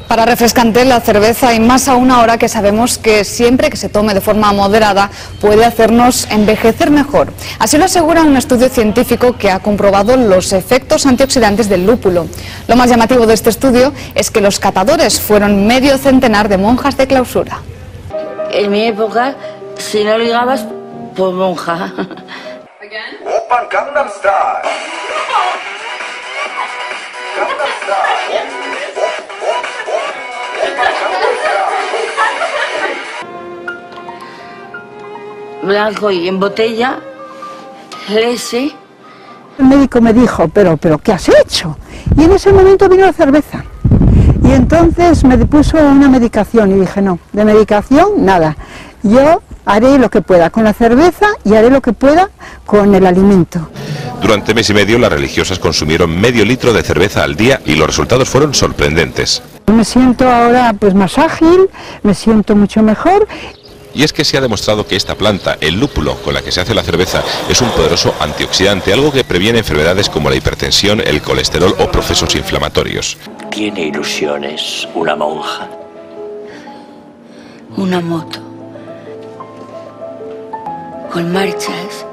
Para refrescante la cerveza, y más aún ahora que sabemos que siempre que se tome de forma moderada puede hacernos envejecer mejor. Así lo asegura un estudio científico que ha comprobado los efectos antioxidantes del lúpulo. Lo más llamativo de este estudio es que los catadores fueron medio centenar de monjas de clausura. En mi época, si no ligabas, pues monja. Oppan Gangnam Style. Gangnam Style. Blanco y en botella, lese. El médico me dijo, pero ¿qué has hecho? Y en ese momento vino la cerveza. Y entonces me puso una medicación y dije, no, de medicación nada. Yo haré lo que pueda con la cerveza y haré lo que pueda con el alimento. Durante mes y medio las religiosas consumieron medio litro de cerveza al día y los resultados fueron sorprendentes. Me siento ahora pues más ágil, me siento mucho mejor. Y es que se ha demostrado que esta planta, el lúpulo con la que se hace la cerveza, es un poderoso antioxidante, algo que previene enfermedades como la hipertensión, el colesterol o procesos inflamatorios. ¿Tiene ilusiones una monja? Una moto. Con marchas.